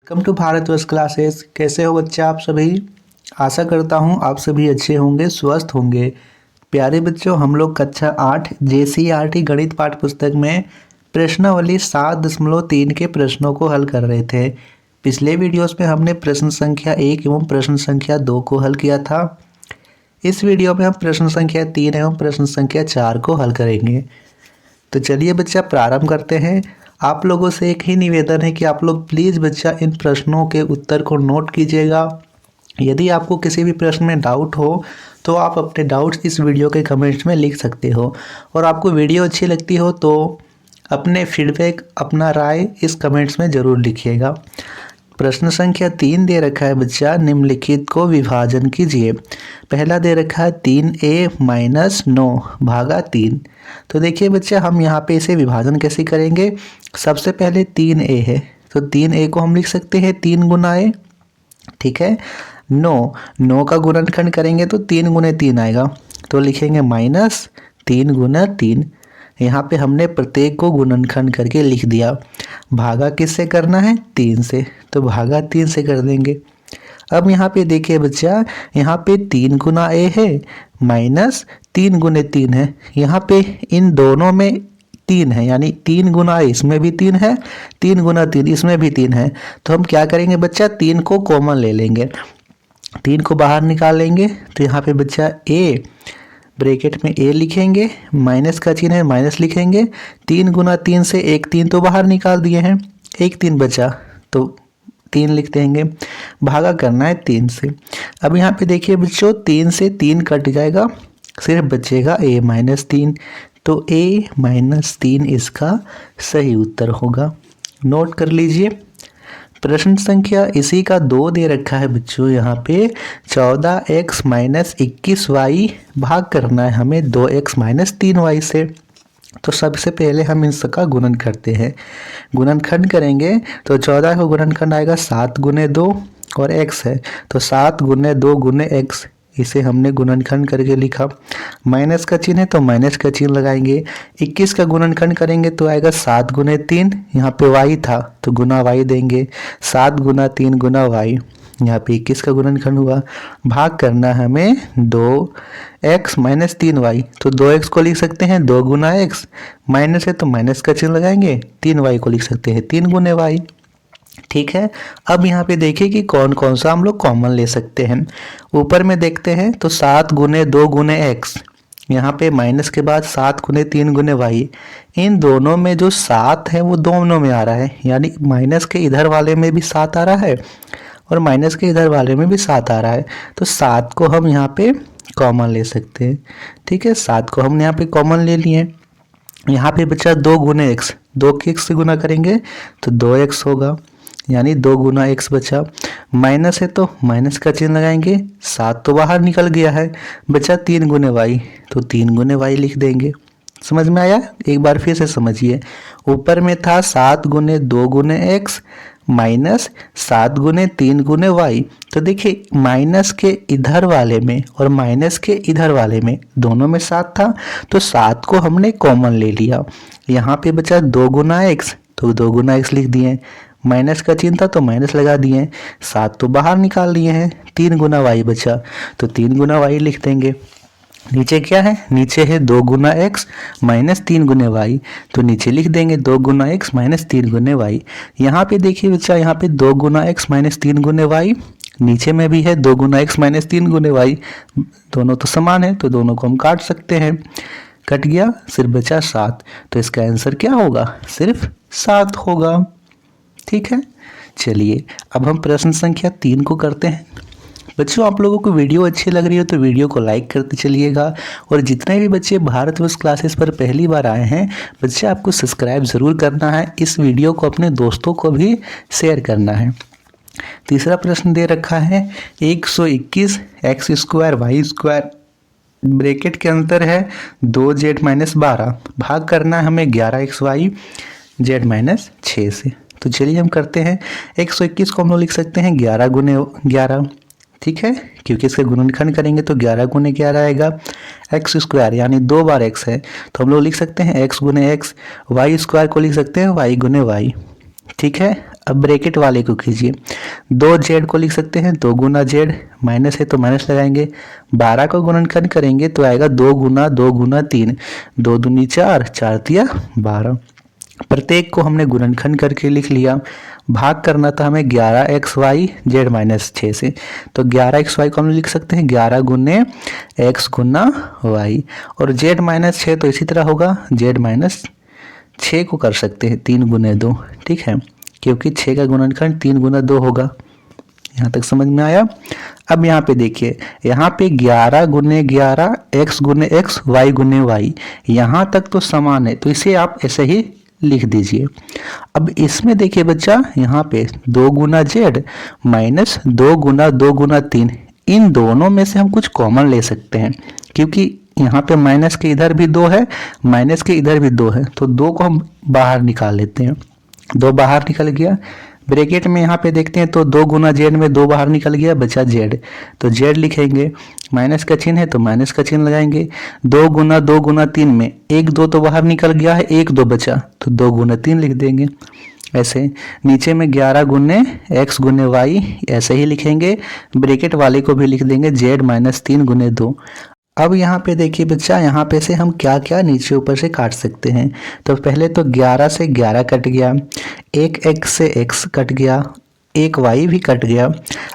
Welcome to Bharatvarsh classes. कैसे हो बच्चे आप सभी? आशा करता हूँ आप सभी अच्छे होंगे, स्वस्थ होंगे। प्यारे बच्चों, हम लोग कक्षा 8 JCERT गणित पाठ्य पुस्तक में प्रश्नावली 7.3 के प्रश्नों को हल कर रहे थे। पिछले वीडियोस में हमने प्रश्न संख्या 1 एवं प्रश्न संख्या 2 को हल किया था। इस वीडियो में हम प्रश्न संख्या 3 एवं प्रश्न संख्या 4 को हल करेंगे। तो चलिए बच्चा प्रारंभ करते हैं। आप लोगों से एक ही निवेदन है कि आप लोग प्लीज़ बच्चा इन प्रश्नों के उत्तर को नोट कीजिएगा। यदि आपको किसी भी प्रश्न में डाउट हो तो आप अपने डाउट्स इस वीडियो के कमेंट्स में लिख सकते हो, और आपको वीडियो अच्छी लगती हो तो अपने फीडबैक, अपना राय इस कमेंट्स में ज़रूर लिखिएगा। प्रश्न संख्या 3 दे रखा है बच्चा, निम्नलिखित को विभाजन कीजिए। पहला दे रखा है 3a - 9 भागा 3। तो देखिए बच्चा, हम यहाँ पे इसे विभाजन कैसे करेंगे। सबसे पहले 3a है तो 3a को हम लिख सकते हैं 3 गुना a, ठीक है। 9 का गुणनखंड करेंगे तो 3 गुने 3 आएगा, तो लिखेंगे -3 गुना 3। यहाँ पे हमने प्रत्येक को गुणनखंड करके लिख दिया। भागा किससे करना है? 3 से, तो भागा 3 से कर देंगे। अब यहाँ पे देखिए बच्चा, यहाँ पे 3 गुना a है माइनस 3 गुने 3 है। यहाँ पे इन दोनों में 3 है, यानी 3 गुना a इसमें भी 3 है, 3 गुना 3 इसमें भी 3 है। तो हम क्या करेंगे बच्चा, 3 को कॉमन ले लेंगे, 3 को बाहर निकाल लेंगे। तो यहाँ पे बच्चा a, ब्रैकेट में a लिखेंगे, माइनस का चिन्ह है माइनस लिखेंगे। 3 गुना 3 से एक 3 तो बाहर निकाल दिए हैं, एक 3 बचा तो 3 लिख देंगे। भागा करना है 3 से। अब यहाँ पे देखिए बच्चों, 3 से 3 कट जाएगा, सिर्फ बचेगा a - 3। तो a - 3 इसका सही उत्तर होगा। नोट कर लीजिए। प्रश्न संख्या इसी का 2 दे रखा है बच्चों, यहाँ पे 14x - 21y भाग करना है हमें 2x - 3y से। तो सबसे पहले हम इन सबका गुणन करते हैं। गुणनखंड करेंगे तो 14 का गुणनखंड आएगा 7 गुने 2 और x है तो 7 गुने 2 गुने x, इसे हमने गुणनखंड करके लिखा। माइनस का चिन्ह है तो माइनस का चिन्ह लगाएंगे। 21 का गुणनखंड करेंगे तो आएगा 7 गुने 3, यहाँ पे y था तो गुना y देंगे। 7 गुना 3 गुना y, यहाँ पे 21 का गुणनखंड हुआ। भाग करना है हमें 2x - 3y, तो 2x को लिख सकते हैं 2 गुना x, माइनस है तो माइनस का चिन्ह लगाएंगे। 3y को लिख सकते हैं 3 गुने y, ठीक है। अब यहाँ पे देखिए कि कौन कौन सा हम लोग कॉमन ले सकते हैं। ऊपर में देखते हैं तो 7 गुने 2 गुने x, यहाँ पे माइनस के बाद 7 गुने 3 गुने y, इन दोनों में जो 7 है वो दोनों में आ रहा है, यानी माइनस के इधर वाले में भी 7 आ रहा है और माइनस के इधर वाले में भी 7 आ रहा है। तो 7 को हम यहाँ पे कॉमन ले सकते हैं, ठीक है। 7 को हम यहाँ पे कॉमन ले लिए। यहाँ पे बचा 2 गुने x, 2 के x से गुना करेंगे तो 2x होगा, यानी 2 गुना x बचा। माइनस है तो माइनस का चिन्ह लगाएंगे। 7 तो बाहर निकल गया है, बचा 3 गुने y, तो 3 गुने y लिख देंगे। समझ में आया? एक बार फिर से समझिए। ऊपर में था 7 गुने 2 गुने x माइनस 7 गुने 3 गुने y। तो देखिए, माइनस के इधर वाले में और माइनस के इधर वाले में दोनों में 7 था, तो 7 को हमने कॉमन ले लिया। यहाँ पे बचा 2 गुना x, तो 2 गुना x लिख दिए। माइनस का चिन्ह था तो माइनस लगा दिए। 7 तो बाहर निकाल लिए हैं, 3 गुना y बचा तो 3 गुना y लिख देंगे। नीचे क्या है? नीचे है 2 गुना x माइनस 3 गुने y, तो नीचे लिख देंगे 2 गुना x माइनस 3 गुने y। यहाँ पे देखिए बच्चा, यहाँ पे 2 गुना x माइनस 3 गुने y, नीचे में भी है 2 गुना x माइनस 3 गुने y, दोनों तो समान है तो दोनों को हम काट सकते हैं। कट गया, सिर्फ बचा 7, तो इसका आंसर क्या होगा? सिर्फ 7 होगा, ठीक है। चलिए अब हम प्रश्न संख्या 3 को करते हैं। बच्चों, आप लोगों को वीडियो अच्छी लग रही हो तो वीडियो को लाइक करते चलिएगा, और जितने भी बच्चे भारतवर्ष क्लासेस पर पहली बार आए हैं बच्चे, आपको सब्सक्राइब ज़रूर करना है। इस वीडियो को अपने दोस्तों को भी शेयर करना है। तीसरा प्रश्न दे रखा है 121 x² y², ब्रैकेट के अंतर है 2z - 12, भाग करना है हमें 11xy z - 6 से। तो चलिए हम करते हैं। 121 को हम लोग लिख सकते हैं 11 गुने 11, ठीक है, क्योंकि इसका गुणनखंड करेंगे तो 11 गुने 11 आएगा। x² यानी 2 बार x है तो हम लोग लिख सकते हैं x गुने x। y² को लिख सकते हैं y गुने y, ठीक है। अब ब्रैकेट वाले को कीजिए, 2z को लिख सकते हैं 2 गुना z, माइनस है तो माइनस लगाएंगे, 12 को गुणनखंड करेंगे तो आएगा 2 गुना 3, 2 दूनी 4, 4 तिया 12। प्रत्येक को हमने गुणनखंड करके लिख लिया। भाग करना था हमें 11xy z माइनस 6 से, तो 11xy को हम लिख सकते हैं 11 गुने x गुना y, और z माइनस 6 तो इसी तरह होगा, z माइनस 6 को कर सकते हैं 3 गुने 2, ठीक है, क्योंकि 6 का गुणनखंड 3 गुना 2 होगा। यहाँ तक समझ में आया। अब यहाँ पे देखिए, यहाँ पे 11 गुने 11 x गुने x y गुने y, यहाँ तक तो समान है, तो इसे आप ऐसे ही लिख दीजिए। अब इसमें देखिए बच्चा, यहाँ पे 2 गुना z माइनस 2 गुना 3, इन दोनों में से हम कुछ कॉमन ले सकते हैं, क्योंकि यहाँ पे माइनस के इधर भी 2 है, माइनस के इधर भी 2 है, तो 2 को हम बाहर निकाल लेते हैं। 2 बाहर निकल गया, ब्रैकेट में यहाँ पे देखते हैं तो 2 गुना z में 2 बाहर निकल गया, बचा z, तो z लिखेंगे, माइनस का चिन्ह है तो माइनस का चिन्ह लगाएंगे। 2 गुना 3 में 1 2 तो बाहर निकल गया है, 1 2 बचा, तो 2 गुना 3 लिख देंगे। ऐसे नीचे में 11 गुने x गुने y ऐसे ही लिखेंगे, ब्रैकेट वाले को भी लिख देंगे z माइनस 3 गुने 2। अब यहाँ पे देखिए बच्चा, यहाँ पे से हम क्या क्या नीचे ऊपर से काट सकते हैं। तो पहले तो 11 से 11 कट गया, एक x से x कट गया, एक y भी कट गया।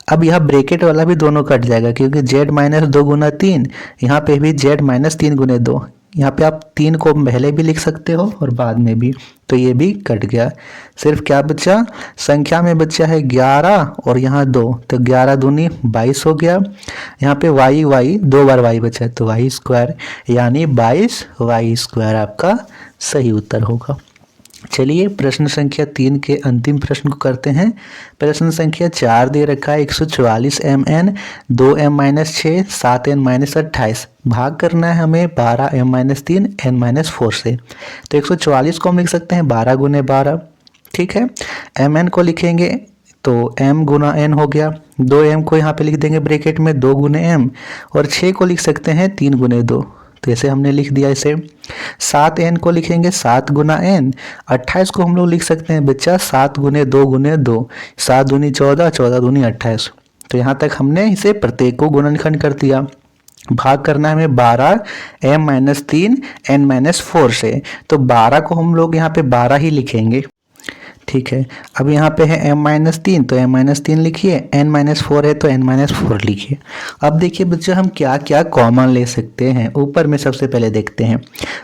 अब यह ब्रैकेट वाला भी दोनों कट जाएगा, क्योंकि z माइनस 2 गुना 3, यहाँ पे भी z माइनस 3 गुने 2, यहाँ पे आप 3 को पहले भी लिख सकते हो और बाद में भी, तो ये भी कट गया। सिर्फ क्या बचा, संख्या में बचा है 11 और यहाँ 2, तो 11 दूनी 22 हो गया। यहाँ पे y 2 बार y बचा है, तो y स्क्वायर, यानी 22 y स्क्वायर आपका सही उत्तर होगा। चलिए प्रश्न संख्या 3 के अंतिम प्रश्न को करते हैं। प्रश्न संख्या 4 दे रखा है 144 mn 2m minus 6 7n minus 28, भाग करना है हमें 12m माइनस 3 n माइनस 4 से। तो 144 को हम लिख सकते हैं 12 गुने 12, ठीक है। mn को लिखेंगे तो m गुना n हो गया, 2m को यहाँ पे लिख देंगे ब्रैकेट में 2 गुने m, और 6 को लिख सकते हैं 3 गुने 2, तो ऐसे हमने लिख दिया इसे। 7n को लिखेंगे 7 गुना n, 28 को हम लोग लिख सकते हैं बच्चा 7 गुने 2 गुने 2, 7 दूनी 14, 14 दूनी 28, तो यहाँ तक हमने इसे प्रत्येक को गुणनखंड कर दिया। भाग करना है हमें 12 m माइनस 3 n माइनस 4 से, तो 12 को हम लोग यहाँ पे 12 ही लिखेंगे, ठीक है। अब यहाँ पे है m माइनस 3, तो m माइनस 3 लिखिए, n माइनस 4 है तो n माइनस 4 लिखिए। अब देखिए बच्चों, हम क्या क्या कॉमन ले सकते हैं, ऊपर में सबसे पहले देखते हैं।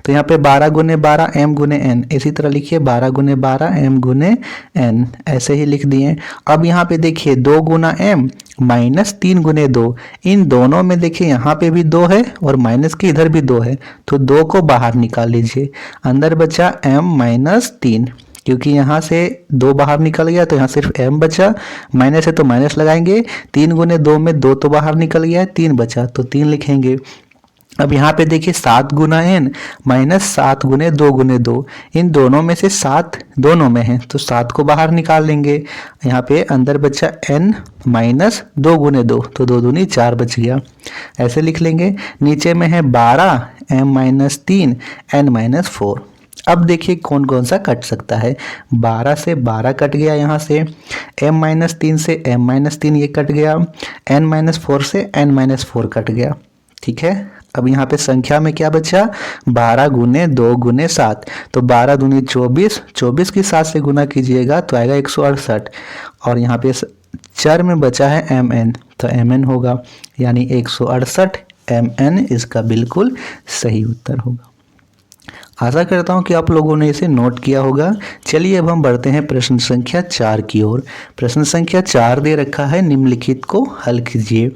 तो यहाँ पे 12 गुने 12 m गुने n, इसी तरह लिखिए 12 गुने 12 m गुने n, ऐसे ही लिख दिए। अब यहाँ पे देखिए 2 गुना m माइनस 3 गुने 2, इन दोनों में देखिए यहाँ पे भी 2 है और माइनस के इधर भी 2 है, तो 2 को बाहर निकाल लीजिए। अंदर बचा m माइनस 3, क्योंकि यहाँ से 2 बाहर निकल गया तो यहाँ सिर्फ m बचा, माइनस है तो माइनस लगाएंगे। 3 गुने 2 में 2 तो बाहर निकल गया है, 3 बचा, तो 3 लिखेंगे। अब यहाँ पे देखिए 7 गुना n माइनस 7 गुने 2 गुने 2, इन दोनों में से 7 दोनों में है, तो 7 को बाहर निकाल लेंगे। यहाँ पे अंदर बचा n माइनस 2 गुने 2, तो 2 दूनी 4 बच गया, ऐसे लिख लेंगे। नीचे में है 12 m माइनस 3 n माइनस 4। अब देखिए कौन कौन सा कट सकता है। 12 से 12 कट गया, यहाँ से m माइनस 3 से m माइनस 3 ये कट गया, n माइनस 4 से n माइनस 4 कट गया, ठीक है। अब यहाँ पे संख्या में क्या बचा, 12 गुने 2 गुने 7, तो 12 दूनी 24, 24 की 7 से गुना कीजिएगा तो आएगा 168, और यहाँ पे चर में बचा है mn, तो mn होगा, यानी 168 mn इसका बिल्कुल सही उत्तर होगा। आशा करता हूँ कि आप लोगों ने इसे नोट किया होगा। चलिए अब हम बढ़ते हैं प्रश्न संख्या 4 की ओर। प्रश्न संख्या 4 दे रखा है, निम्नलिखित को हल कीजिए।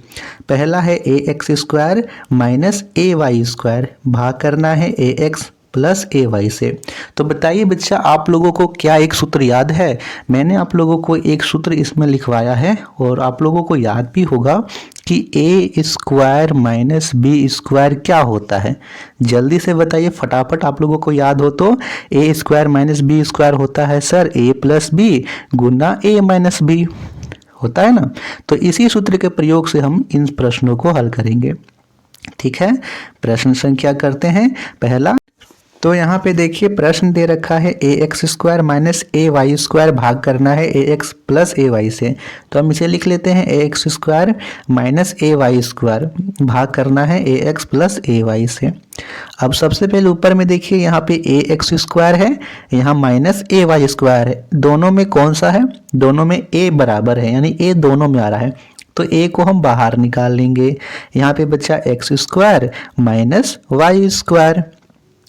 पहला है ax square minus ay square, भाग करना है ax प्लस ay से। तो बताइए बच्चा, आप लोगों को क्या एक सूत्र याद है? मैंने आप लोगों को एक सूत्र इसमें लिखवाया है और आप लोगों को याद भी होगा कि ए स्क्वायर माइनस बी स्क्वायर क्या होता है। जल्दी से बताइए फटाफट, आप लोगों को याद हो तो। ए स्क्वायर माइनस बी स्क्वायर होता है सर ए प्लस बी गुना ए माइनस बी, होता है ना। तो इसी सूत्र के प्रयोग से हम इन प्रश्नों को हल करेंगे, ठीक है। प्रश्न संख्या करते हैं पहला। तो यहाँ पे देखिए प्रश्न दे रखा है ए एक्स स्क्वायर माइनस ए वाई स्क्वायर भाग करना है ए एक्स प्लस ए वाई से। तो हम इसे लिख लेते हैं a x square minus A Y square भाग करना है ए एक्स प्लस ए वाई से। अब सबसे पहले ऊपर में देखिए यहाँ पे ए एक्स स्क्वायर है, यहाँ माइनस ए वाई स्क्वायर है। दोनों में कौन सा है? दोनों में ए बराबर है, यानी ए दोनों में आ रहा है, तो ए को हम बाहर निकाल लेंगे। यहाँ पे बचा x square minus y square.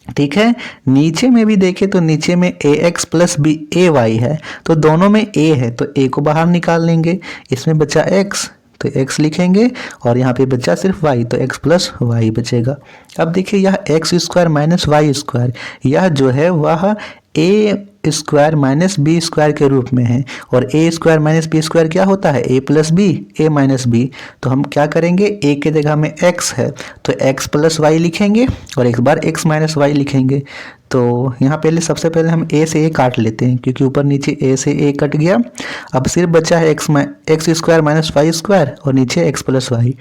ठीक है, नीचे में भी देखें तो नीचे में a x plus b a y है, तो दोनों में ए है, तो ए को बाहर निकाल लेंगे। इसमें बचा एक्स, तो एक्स लिखेंगे, और यहाँ पे बचा सिर्फ वाई, तो एक्स प्लस वाई बचेगा। अब देखिए यह x square minus y square, यह जो है वह a square minus b square के रूप में है, और a square minus b square क्या होता है? A plus b, a minus b. तो हम क्या करेंगे, ए के जगह में एक्स है तो एक्स प्लस वाई लिखेंगे, और एक बार एक्स माइनस वाई लिखेंगे। तो यहाँ पहले सबसे पहले हम ए से ए काट लेते हैं, क्योंकि ऊपर नीचे ए से ए कट गया। अब सिर्फ बचा है x square minus y square, और नीचे एक्स प्लस वाई।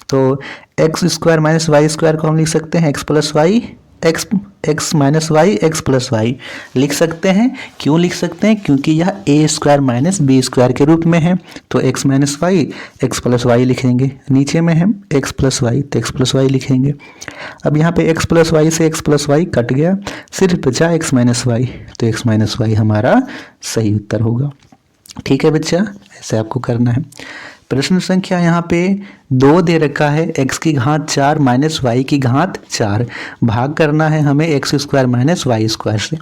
तो x square minus y square को हम लिख सकते हैं x plus y, x minus y, x plus y लिख सकते हैं। क्यों लिख सकते हैं? क्योंकि यह a square minus b square के रूप में है, तो x minus y, x plus y लिखेंगे। नीचे में है एक्स प्लस वाई, तो एक्स प्लस वाई लिखेंगे। अब यहाँ पे एक्स प्लस वाई से एक्स प्लस वाई कट गया, सिर्फ बचा एक्स माइनस वाई, तो एक्स माइनस वाई हमारा सही उत्तर होगा। ठीक है बच्चा, ऐसे आपको करना है। प्रश्न संख्या यहाँ पे 2 दे रखा है, x की घात 4 माइनस वाई की घात 4 भाग करना है हमें x square minus y square से।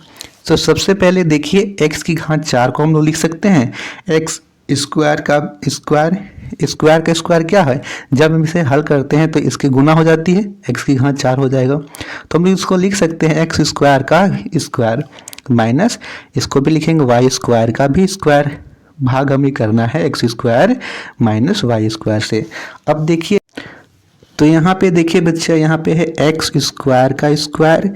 तो सबसे पहले देखिए x की घात 4 को हम लोग लिख सकते हैं एक्स स्क्वायर का स्क्वायर, स्क्वायर का स्क्वायर क्या है? जब हम इसे हल करते हैं तो इसकी गुना हो जाती है, x की घात 4 हो जाएगा। तो हम इसको लिख सकते हैं एक्स स्क्वायर का स्क्वायर माइनस, इसको भी लिखेंगे वाई स्क्वायर का भी स्क्वायर, भाग हमें करना है x square minus y square से। अब देखिए तो यहाँ पे देखिए बच्चा, यहाँ पे है एक्स स्क्वायर का स्क्वायर,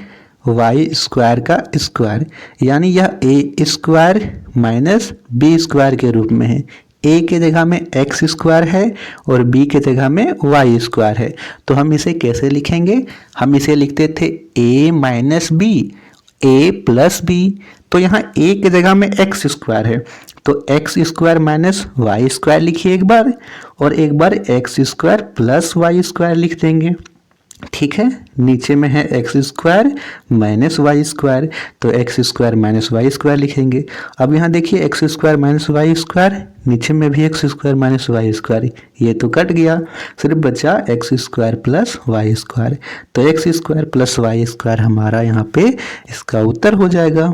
वाई स्क्वायर का स्क्वायर, यानी यह a square minus b square के रूप में है। ए के जगह में एक्स स्क्वायर है और बी के जगह में वाई स्क्वायर है। तो हम इसे कैसे लिखेंगे? हम इसे लिखते थे ए minus B, a plus b. तो यहाँ ए के जगह में एक्स स्क्वायर है, तो x square minus y square लिखिए एक बार, और एक बार x square plus y square लिख देंगे। ठीक है, नीचे में है x square minus y square, तो x square minus y square लिखेंगे। अब यहाँ देखिए x square minus y square, नीचे में भी x square minus y square, ये तो कट गया, सिर्फ बचा x square plus y square. तो x square plus y square हमारा यहाँ पे इसका उत्तर हो जाएगा।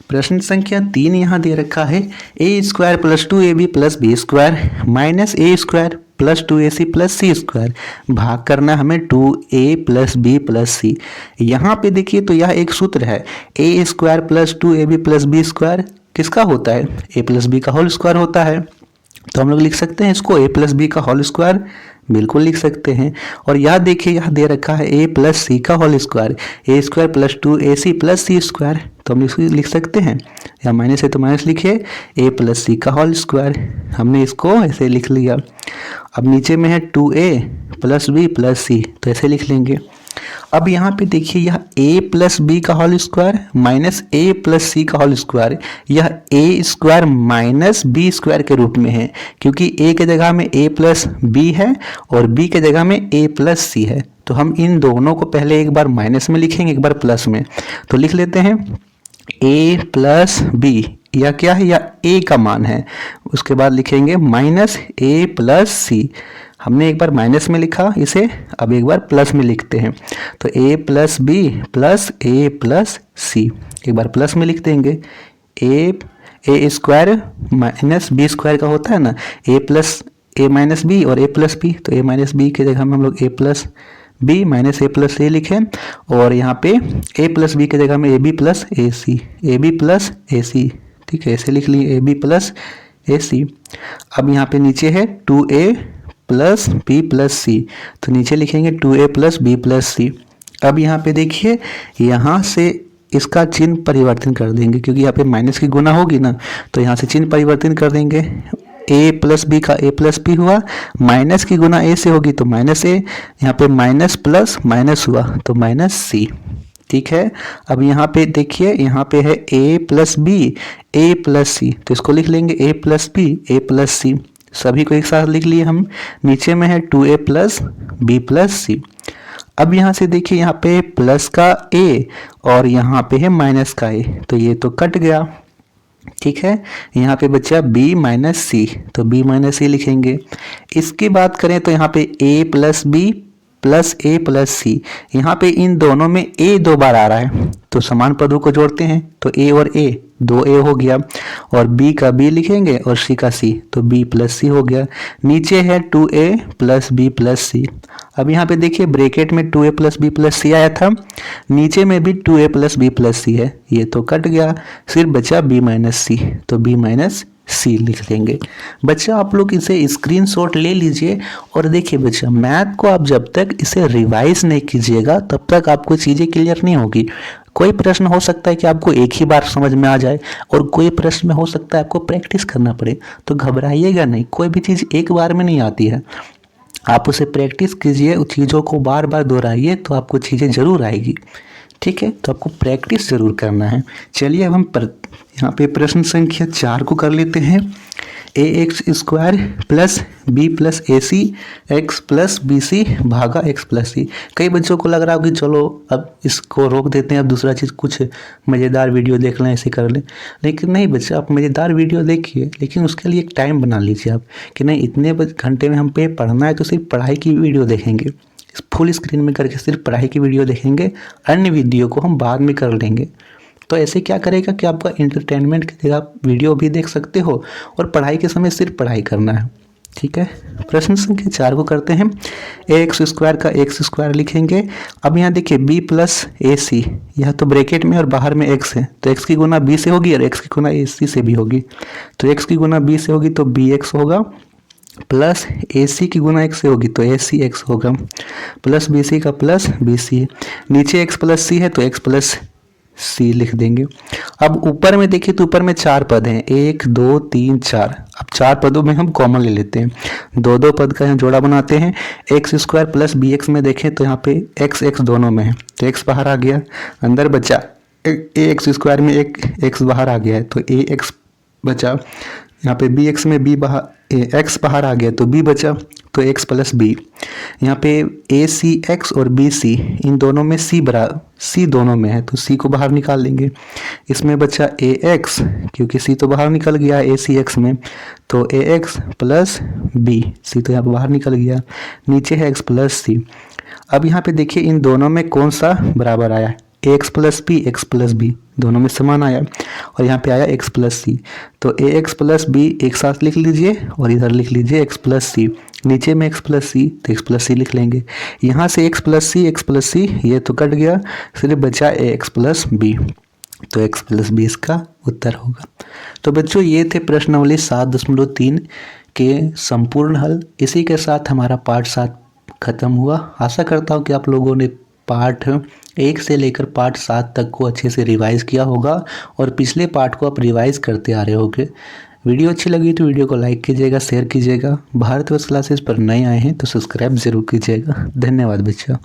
प्रश्न संख्या 3 यहाँ दे रखा है a square plus 2ab plus b square minus a square plus 2ac plus c square भाग करना हमें 2a plus b plus c. यहाँ पे देखिए तो यह एक सूत्र है, a square plus 2ab plus b square किसका होता है? ए प्लस बी का होल स्क्वायर होता है। तो हम लोग लिख सकते हैं इसको ए प्लस बी का होल स्क्वायर, बिल्कुल लिख सकते हैं। और यह देखिए यह दे रखा है ए प्लस सी का होल स्क्वायर, ए square plus 2ac plus c square, तो हम इसको लिख सकते हैं, या माइनस है तो माइनस लिखिए, ए प्लस सी का होल स्क्वायर, हमने इसको ऐसे लिख लिया। अब नीचे में है 2a plus b plus c, तो ऐसे लिख लेंगे। अब यहाँ पे देखिए यह a प्लस बी का whole square minus a plus c का होल स्क्वायर, यह a square minus b square के रूप में है, क्योंकि a के जगह में a प्लस बी है और b के जगह में a प्लस सी है। तो हम इन दोनों को पहले एक बार माइनस में लिखेंगे, एक बार प्लस में। तो लिख लेते हैं a प्लस बी, या क्या है? या a का मान है। उसके बाद लिखेंगे माइनस a प्लस सी, हमने एक बार माइनस में लिखा इसे, अब एक बार प्लस में लिखते हैं। तो a plus b plus a plus c, एक बार प्लस में लिख देंगे। A square minus b square का होता है ना, a plus a minus b और a प्लस बी, तो a माइनस बी के जगह में हम लोग a plus b minus a plus a लिखें, और यहाँ पे a प्लस बी के जगह में a b plus a c, a b plus a c. ठीक है, ऐसे लिख लिए ए बी प्लस ए सी। अब यहाँ पे नीचे है 2a plus b plus c, तो नीचे लिखेंगे 2a प्लस बी प्लस सी। अब यहाँ पे देखिए यहाँ से इसका चिन्ह परिवर्तन कर देंगे, क्योंकि यहाँ पे माइनस की गुना होगी ना, तो यहाँ से चिन्ह परिवर्तन कर देंगे। a प्लस बी का a प्लस बी हुआ, माइनस की गुना a से होगी तो माइनस a, यहाँ पे माइनस प्लस माइनस हुआ तो माइनस सी। ठीक है। अब यहाँ पे देखिए, यहाँ पे है a plus b, a plus c, तो इसको लिख लेंगे a plus b, a plus c, सभी को एक साथ लिख लिए हम। नीचे में है 2a प्लस बी प्लस सी। अब यहाँ से देखिए, यहाँ पे प्लस का a और यहाँ पे है माइनस का a, तो ये तो कट गया। ठीक है, यहाँ पे बचा b माइनस सी, तो b माइनस सी लिखेंगे। इसकी बात करें तो यहाँ पे a plus b plus a plus c, यहाँ पे इन दोनों में a 2 बार आ रहा है, तो समान पदों को जोड़ते हैं, तो a और a 2a हो गया, और b का b लिखेंगे और c का c, तो b प्लस c हो गया। नीचे है 2a प्लस बी प्लस सी। अब यहाँ पे देखिए ब्रैकेट में 2a प्लस बी प्लस सी आया था, नीचे में भी 2a प्लस बी प्लस सी है, ये तो कट गया, सिर्फ बचा b माइनस सी, तो b माइनस सी लिख लेंगे। बच्चा आप लोग इसे स्क्रीनशॉट ले लीजिए और देखिए बच्चा, मैथ को आप जब तक इसे रिवाइज नहीं कीजिएगा तब तक आपको चीज़ें क्लियर नहीं होगी। कोई प्रश्न हो सकता है कि आपको एक ही बार समझ में आ जाए, और कोई प्रश्न में हो सकता है आपको प्रैक्टिस करना पड़े, तो घबराइएगा नहीं, कोई भी चीज़ एक बार में नहीं आती है। आप उसे प्रैक्टिस कीजिए, उस चीज़ों को बार बार दोहराइए, तो आपको चीज़ें ज़रूर आएगी। ठीक है, तो आपको प्रैक्टिस ज़रूर करना है। चलिए अब हम यहाँ पे प्रश्न संख्या 4 को कर लेते हैं। A x square plus b plus a c x plus b c भागा एक्स प्लस सी। कई बच्चों को लग रहा हो कि चलो अब इसको रोक देते हैं, अब दूसरा चीज़ कुछ मज़ेदार वीडियो देख लें, ऐसे कर लें, लेकिन नहीं बच्चा, आप मज़ेदार वीडियो देखिए, लेकिन उसके लिए एक टाइम बना लीजिए आप कि नहीं इतने घंटे में हम पे पढ़ना है, तो सिर्फ पढ़ाई की वीडियो देखेंगे, फुल स्क्रीन में करके सिर्फ पढ़ाई की वीडियो देखेंगे, अन्य वीडियो को हम बाद में कर लेंगे। तो ऐसे क्या करेगा कि आपका इंटरटेनमेंट की जगह आप वीडियो भी देख सकते हो और पढ़ाई के समय सिर्फ पढ़ाई करना है। ठीक है, प्रश्न संख्या 4 को करते हैं। ए एक्स स्क्वायर का एक्स स्क्वायर लिखेंगे। अब यहाँ देखिए बी प्लस ए सी, यह तो ब्रैकेट में और बाहर में एक्स है, तो एक्स की गुना बी से होगी और एक्स की गुना ए सी से भी होगी, तो एक्स की गुना बी से होगी तो बी एक्स होगा, प्लस ए सी की गुना एक्स से होगी तो ए सी एक्स होगा, प्लस बी सी का प्लस बी सी, नीचे एक्स प्लस सी है तो एक्स प्लस सी लिख देंगे। अब ऊपर में देखिए तो ऊपर में 4 पद हैं, 1 2 3 4। अब 4 पदों में हम कॉमन ले लेते हैं, 2 पद का यहाँ जोड़ा बनाते हैं। X square plus b x में देखें तो यहाँ पे एक्स एक्स दोनों में है, तो एक्स बाहर आ गया, अंदर बचा ए एक्स स्क्वायर में एक एक्स बाहर आ गया है, तो ए एक्स बचा, यहाँ पे बी एक्स में बी बाहर एक्स बाहर आ गया तो बी बचा, तो एक्स प्लस बी। यहाँ पे ए सी एक्स और बी सी, इन दोनों में सी दोनों में है, तो सी को बाहर निकाल लेंगे। इसमें बचा ए एक्स, क्योंकि सी तो बाहर निकल गया ए सी एक्स में, तो ए एक्स प्लस बी, सी तो यहाँ पे बाहर निकल गया, नीचे है एक्स प्लस सी। अब यहाँ पे देखिए इन दोनों में कौन सा बराबर आया, x plus b x plus b, दोनों में समान आया, और यहाँ पे आया एक्स प्लस सी, तो ए एक्स प्लस बी एक साथ लिख लीजिए और इधर लिख लीजिए एक्स प्लस सी, नीचे में एक्स प्लस सी तो एक्स प्लस सी लिख लेंगे। यहाँ से एक्स प्लस सी ये तो कट गया, सिर्फ बचा ए एक्स प्लस बी, तो एक्स प्लस बी इसका उत्तर होगा। तो बच्चों ये थे प्रश्नावली 7.3 के संपूर्ण हल। इसी के साथ हमारा पार्ट 7 खत्म हुआ। आशा करता हूँ कि आप लोगों ने पार्ट 1 से लेकर पार्ट 7 तक को अच्छे से रिवाइज किया होगा और पिछले पार्ट को आप रिवाइज करते आ रहे होंगे। वीडियो अच्छी लगी तो वीडियो को लाइक कीजिएगा, शेयर कीजिएगा। भारत वर्ष क्लासेस पर नए आए हैं तो सब्सक्राइब जरूर कीजिएगा। धन्यवाद बच्चों।